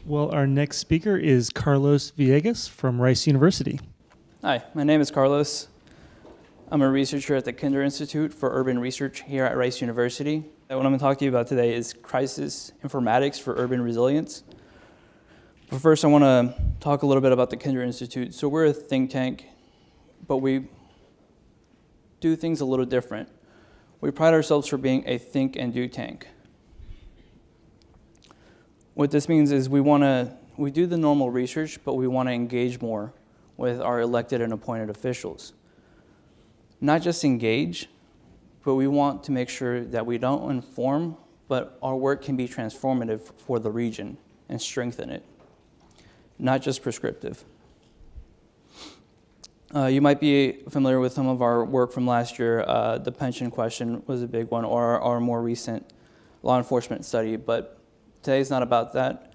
Well, our next speaker is Carlos Villegas from Rice University. Hi, my name is Carlos. I'm a researcher at the Kinder Institute for Urban Research here at Rice University. And what I'm going to talk to you about today is crisis informatics for urban resilience. But first, I want to talk a little bit about the Kinder Institute. So we're a think tank, but we do things a little different. We pride ourselves for being a think and do tank. What this means is we do the normal research, but we want to engage more with our elected and appointed officials. Not just engage, but we want to make sure that we don't inform, but our work can be transformative for the region and strengthen it, not just prescriptive. You might be familiar with some of our work from last year. The pension question was a big one, or our more recent law enforcement study, but today's not about that.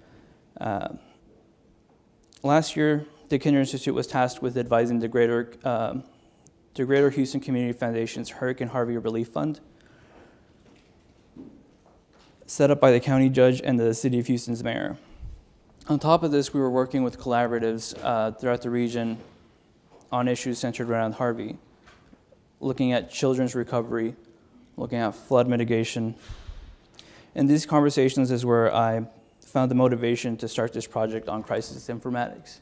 Last year, the Kinder Institute was tasked with advising the Greater Houston Community Foundation's Hurricane Harvey Relief Fund, set up by the county judge and the city of Houston's mayor. On top of this, we were working with collaboratives throughout the region on issues centered around Harvey, looking at children's recovery, looking at flood mitigation. And these conversations is where I found the motivation to start this project on crisis informatics.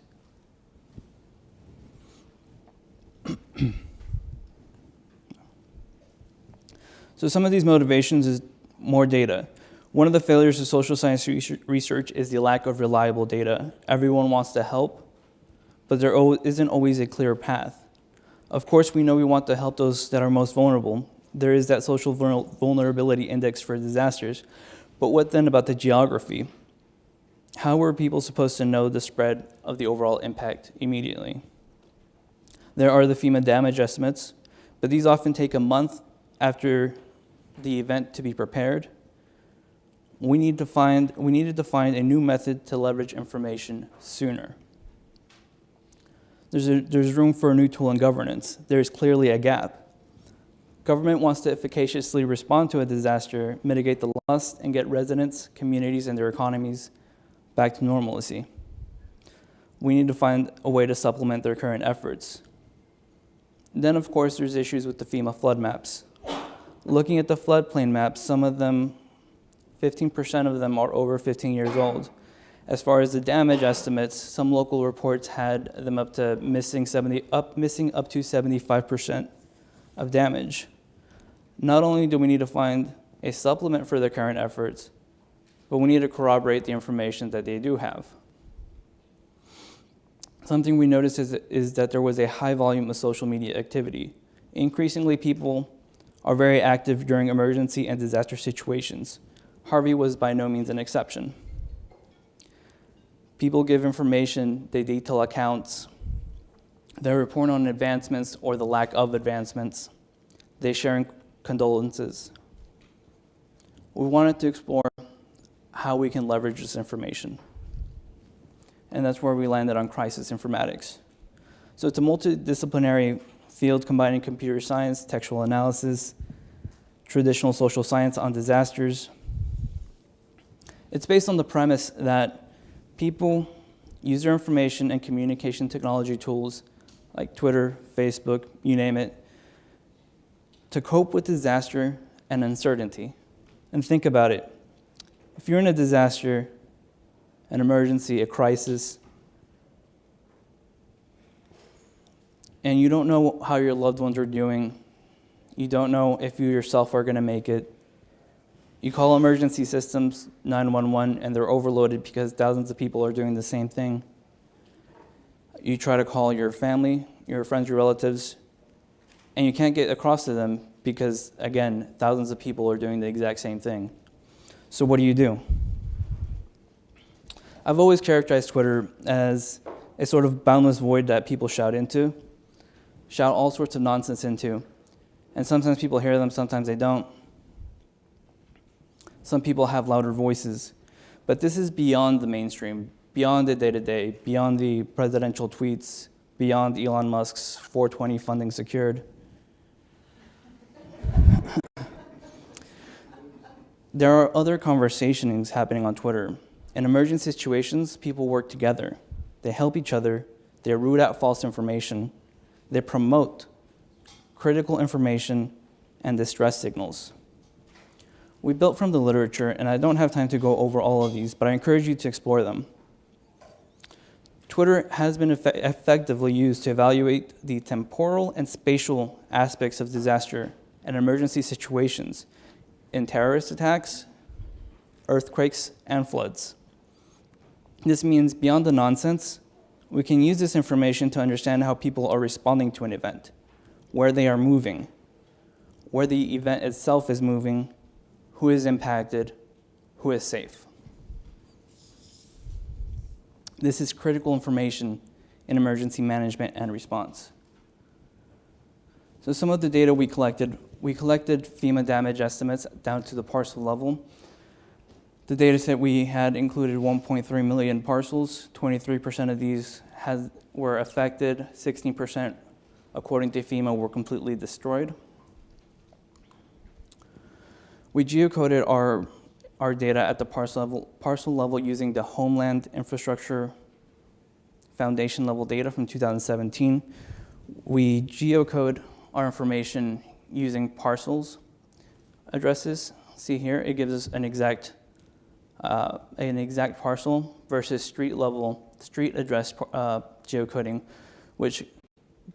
So some of these motivations is more data. One of the failures of social science research is the lack of reliable data. Everyone wants to help, but there isn't always a clear path. Of course, we know we want to help those that are most vulnerable. There is that social vulnerability index for disasters. But what then about the geography? How were people supposed to know the spread of the overall impact immediately? There are the FEMA damage estimates, but these often take a month after the event to be prepared. We needed to find a new method to leverage information sooner. There's room for a new tool in governance. There's clearly a gap. Government wants to efficaciously respond to a disaster, mitigate the loss, and get residents, communities, and their economies back to normalcy. We need to find a way to supplement their current efforts. Then, of course, there's issues with the FEMA flood maps. Looking at the floodplain maps, some of them, 15% of them are over 15 years old. As far as the damage estimates, some local reports had them missing up to 75% of damage. Not only do we need to find a supplement for their current efforts, but we need to corroborate the information that they do have. Something we noticed is that there was a high volume of social media activity. Increasingly, people are very active during emergency and disaster situations. Harvey was by no means an exception. People give information, they detail accounts, they report on advancements or the lack of advancements, they share condolences. We wanted to explore how we can leverage this information. And that's where we landed on crisis informatics. So it's a multidisciplinary field combining computer science, textual analysis, traditional social science on disasters. It's based on the premise that people use their information and communication technology tools like Twitter, Facebook, you name it, to cope with disaster and uncertainty. And think about it. If you're in a disaster, an emergency, a crisis, and you don't know how your loved ones are doing, you don't know if you yourself are going to make it, you call emergency systems, 911, and they're overloaded because thousands of people are doing the same thing. You try to call your family, your friends, your relatives, and you can't get across to them because, again, thousands of people are doing the exact same thing. So what do? I've always characterized Twitter as a sort of boundless void that people shout all sorts of nonsense into. And sometimes people hear them, sometimes they don't. Some people have louder voices. But this is beyond the mainstream, beyond the day-to-day, beyond the presidential tweets, beyond Elon Musk's 420 funding secured. There are other conversations happening on Twitter, In emergency situations, people work together. They help each other. They root out false information. They promote critical information and distress signals. We built from the literature, and I don't have time to go over all of these, but I encourage you to explore them. Twitter has been effectively used to evaluate the temporal and spatial aspects of disaster and emergency situations in terrorist attacks, earthquakes, and floods. This means beyond the nonsense, we can use this information to understand how people are responding to an event, where they are moving, where the event itself is moving, who is impacted, who is safe. This is critical information in emergency management and response. So some of the data we collected FEMA damage estimates down to the parcel level. The data set we had included 1.3 million parcels. 23% of these were affected. 16%, according to FEMA, were completely destroyed. We geocoded our data at the parcel level using the Homeland Infrastructure Foundation level data from 2017. We geocode our information using parcels addresses. See here, it gives us an exact parcel versus street address geocoding, which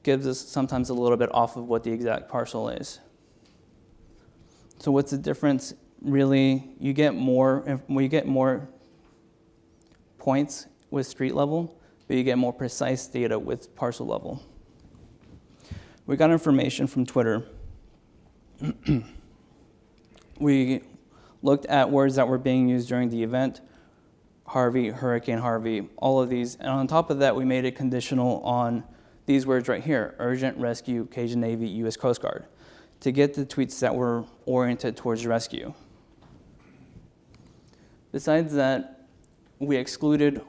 gives us sometimes a little bit off of what the exact parcel is. So what's the difference? Really, you get more points with street level, but you get more precise data with parcel level. We got information from Twitter. We looked at words that were being used during the event: Harvey, Hurricane Harvey, all of these. And on top of that, we made it conditional on these words right here: urgent, rescue, Cajun Navy, U.S. Coast Guard, to get the tweets that were oriented towards rescue. Besides that, we excluded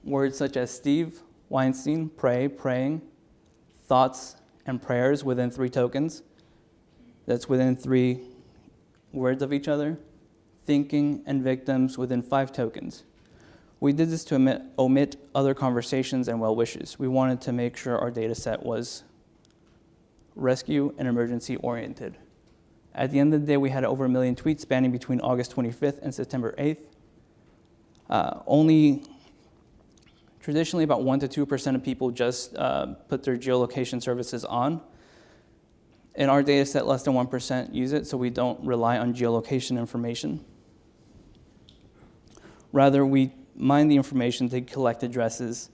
words such as Steve, Weinstein, pray, praying, thoughts, and prayers within 3 tokens. That's within 3 words of each other. Thinking and victims within 5 tokens. We did this to omit other conversations and well wishes. We wanted to make sure our data set was rescue and emergency oriented. At the end of the day, we had over 1 million tweets spanning between August 25th and September 8th. Only traditionally about 1% to 2% of people just put their geolocation services on. In our data set, less than 1% use it, so we don't rely on geolocation information. Rather, we mine the information to collect addresses,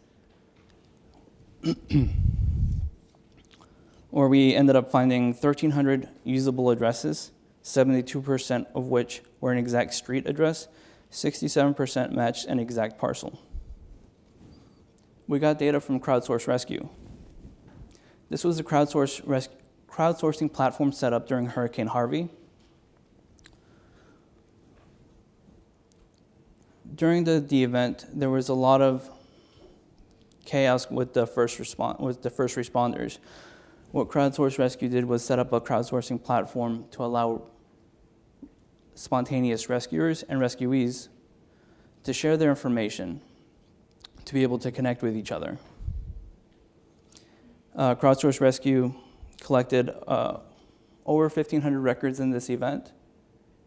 or we ended up finding 1,300 usable addresses, 72% of which were an exact street address, 67% matched an exact parcel. We got data from Crowdsource Rescue. This was a crowdsourcing platform set up during Hurricane Harvey. During the event, there was a lot of chaos with the first responders. What Crowdsource Rescue did was set up a crowdsourcing platform to allow spontaneous rescuers and rescuees to share their information, to be able to connect with each other. Crowdsource Rescue collected over 1,500 records in this event,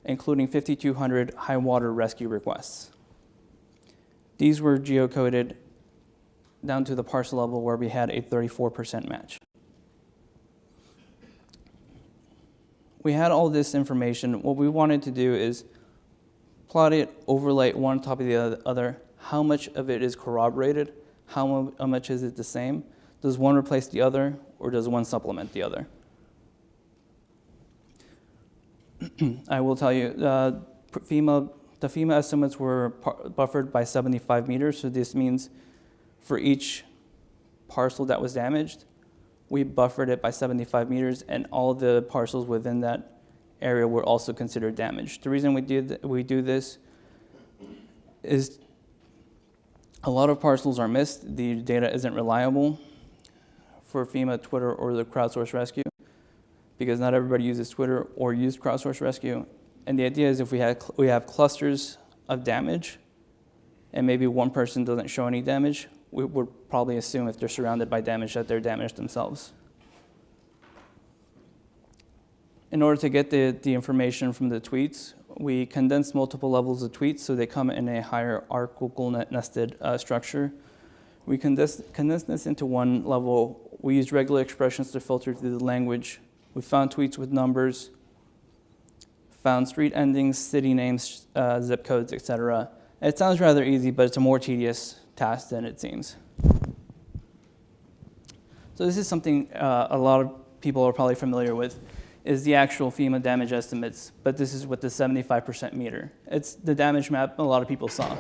including 5,200 high water rescue requests. These were geocoded down to the parcel level where we had a 34% match. We had all this information. What we wanted to do is plot it, overlay it one on top of the other. How much of it is corroborated? How much is it the same? Does one replace the other, or does one supplement the other? I will tell you, the FEMA estimates were buffered by 75 meters, so this means for each parcel that was damaged, we buffered it by 75 meters, and all the parcels within that area were also considered damaged. The reason we do this is a lot of parcels are missed. The data isn't reliable for FEMA, Twitter, or the Crowdsource Rescue, because not everybody uses Twitter or used Crowdsource Rescue. And the idea is if we have clusters of damage and maybe one person doesn't show any damage, we would probably assume if they're surrounded by damage that they're damaged themselves. In order to get the information from the tweets, we condense multiple levels of tweets so they come in a hierarchical nested structure. We condense this into one level. We use regular expressions to filter through the language. We found tweets with numbers, found street endings, city names, zip codes, etc. It sounds rather easy, but it's a more tedious task than it seems. So this is something a lot of people are probably familiar with, is the actual FEMA damage estimates, but this is with the 75% meter. It's the damage map a lot of people saw.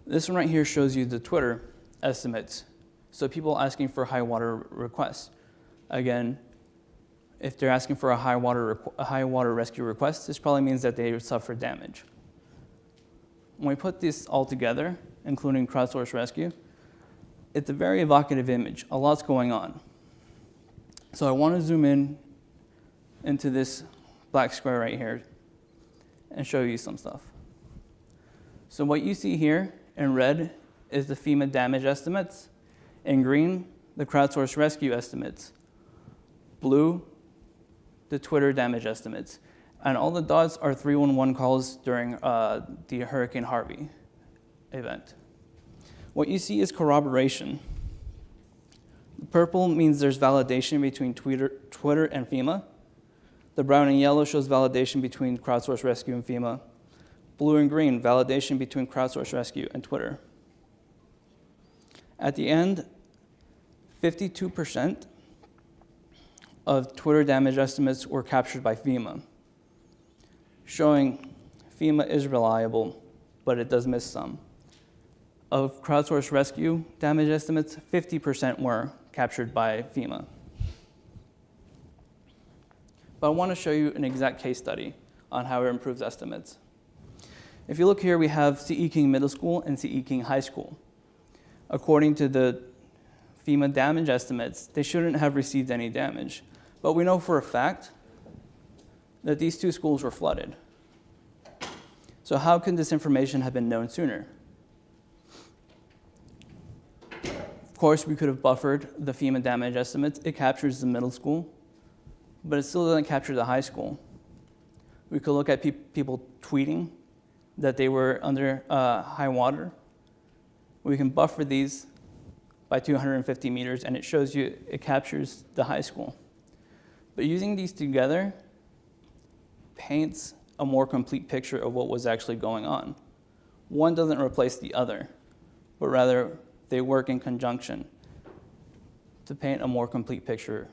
This one right here shows you the Twitter estimates. So people asking for high water requests. Again, if they're asking for a high water rescue request, this probably means that they suffered damage. When we put this all together, including Crowdsource Rescue, it's a very evocative image. A lot's going on. So I want to zoom in into this black square right here and show you some stuff. So what you see here in red is the FEMA damage estimates. In green, the Crowdsource Rescue estimates. Blue, the Twitter damage estimates. And all the dots are 311 calls during the Hurricane Harvey event. What you see is corroboration. Purple means there's validation between Twitter and FEMA. The brown and yellow shows validation between Crowdsource Rescue and FEMA. Blue and green, validation between Crowdsource Rescue and Twitter. At the end, 52% of Twitter damage estimates were captured by FEMA, showing FEMA is reliable, but it does miss some. Of Crowdsource Rescue damage estimates, 50% were captured by FEMA. But I want to show you an exact case study on how it improves estimates. If you look here, we have C.E. King Middle School and C.E. King High School. According to the FEMA damage estimates, they shouldn't have received any damage. But we know for a fact that these two schools were flooded. So how could this information have been known sooner? Of course, we could have buffered the FEMA damage estimates. It captures the middle school, but it still doesn't capture the high school. We could look at people tweeting that they were under high water. We can buffer these by 250 meters, and it shows you, it captures the high school. But using these together paints a more complete picture of what was actually going on. One doesn't replace the other, but rather they work in conjunction to paint a more complete picture.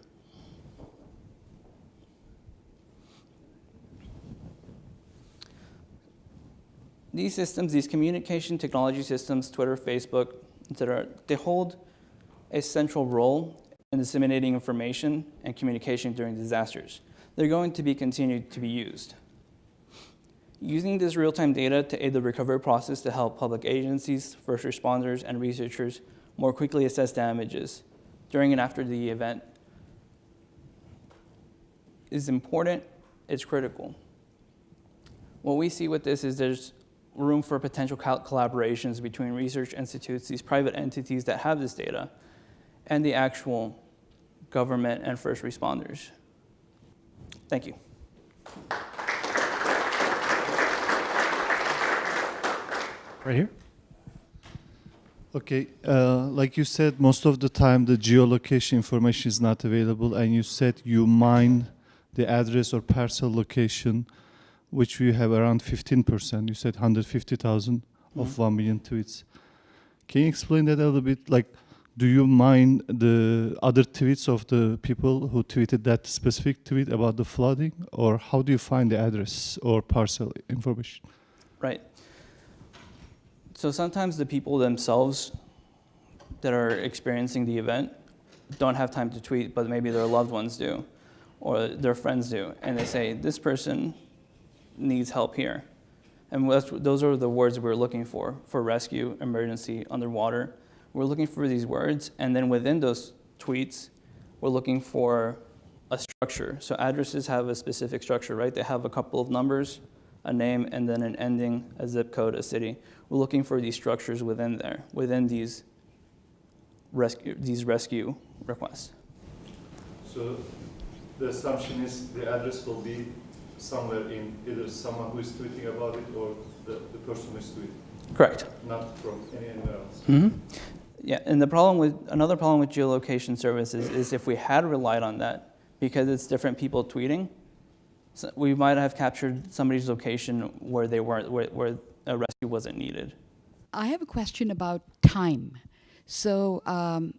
These systems, these communication technology systems, Twitter, Facebook, etc., they hold a central role in disseminating information and communication during disasters. They're going to be continued to be used. Using this real-time data to aid the recovery process to help public agencies, first responders, and researchers more quickly assess damages during and after the event is important, it's critical. What we see with this is there's room for potential collaborations between research institutes, these private entities that have this data, and the actual government and first responders. Thank you. Right here. Okay, like you said, most of the time the geolocation information is not available, and you said you mine the address or parcel location, which we have around 15%. You said 150,000 of 1 million tweets. Can you explain that a little bit? Like, do you mine the other tweets of the people who tweeted that specific tweet about the flooding, or how do you find the address or parcel information? Right. So sometimes the people themselves that are experiencing the event don't have time to tweet, but maybe their loved ones do, or their friends do, and they say, this person needs help here. And those are the words we're looking for rescue, emergency, underwater. We're looking for these words, and then within those tweets, we're looking for a structure. So addresses have a specific structure, right? They have a couple of numbers, a name, and then an ending, a zip code, a city. We're looking for these structures within there, within these rescue requests. So the assumption is the address will be somewhere in either someone who is tweeting about it or the person who is tweeting, Correct. not from anywhere else. Mm-hmm. Yeah, and another problem with geolocation services is if we had relied on that, because it's different people tweeting, so we might have captured somebody's location where they weren't, where a rescue wasn't needed. I have a question about time. So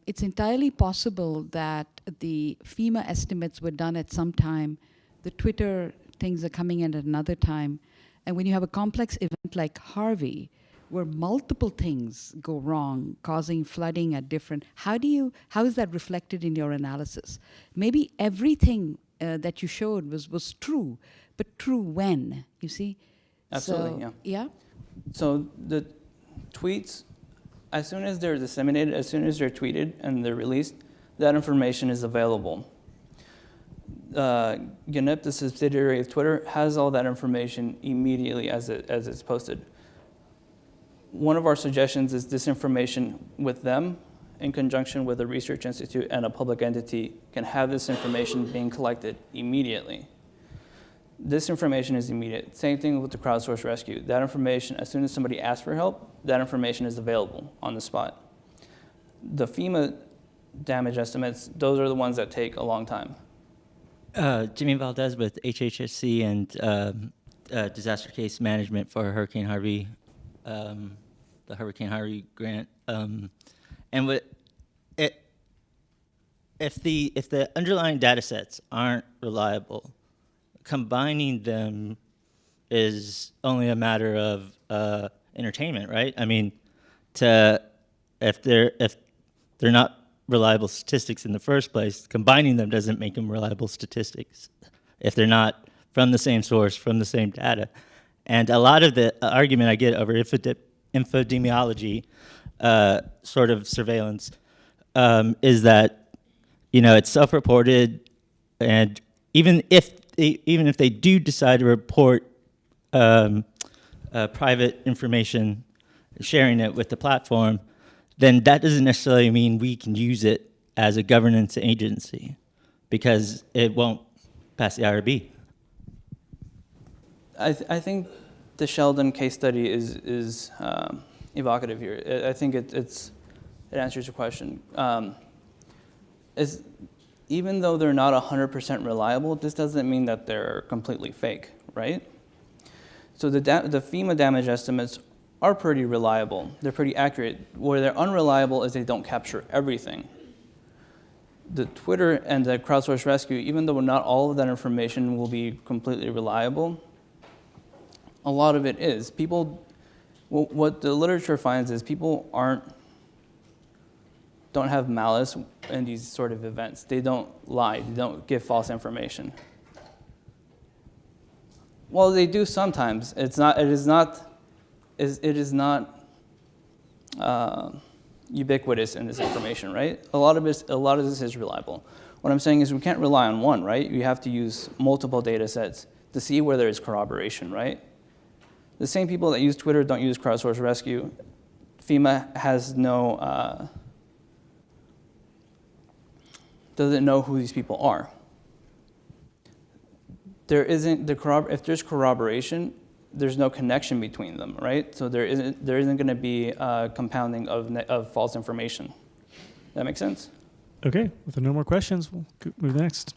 it's entirely possible that the FEMA estimates were done at some time, the Twitter things are coming in at another time, and when you have a complex event like Harvey, where multiple things go wrong, causing flooding at different, how is that reflected in your analysis? Maybe everything that you showed was true, but true when, you see? Absolutely, So, yeah. So the tweets, as soon as they're disseminated, as soon as they're tweeted and they're released, that information is available. GNIP, the subsidiary of Twitter, has all that information immediately as it's posted. One of our suggestions is this information with them, in conjunction with a research institute and a public entity, can have this information being collected immediately. This information is immediate. Same thing with the Crowdsource Rescue. That information, as soon as somebody asks for help, that information is available on the spot. The FEMA damage estimates, those are the ones that take a long time. Jimmy Valdez with HHSC and Disaster Case Management for Hurricane Harvey, the Hurricane Harvey grant. And if the underlying data sets aren't reliable, combining them is only a matter of entertainment, right? I mean, if they're not reliable statistics in the first place, combining them doesn't make them reliable statistics if they're not from the same source, from the same data. And a lot of the argument I get over infodemiology sort of surveillance is that, it's self-reported, and even if they do decide to report private information, sharing it with the platform, then that doesn't necessarily mean we can use it as a governance agency because it won't pass the IRB. I think the Sheldon case study is evocative here. I think it answers your question. Even though they're not 100% reliable, this doesn't mean that they're completely fake, right? So the FEMA damage estimates are pretty reliable. They're pretty accurate. Where they're unreliable is they don't capture everything. The Twitter and the Crowdsource Rescue, even though not all of that information will be completely reliable, a lot of it is. People, what the literature finds is people don't have malice in these sort of events. They don't lie. They don't give false information. Well, they do sometimes. It is not ubiquitous in this information, right? A lot of this is reliable. What I'm saying is we can't rely on one, right? You have to use multiple data sets to see where there is corroboration, right? The same people that use Twitter don't use Crowdsource Rescue. FEMA has doesn't know who these people are. If there's corroboration, there's no connection between them, right? So there isn't going to be a compounding of false information. That make sense? Okay, with no more questions, we'll move next.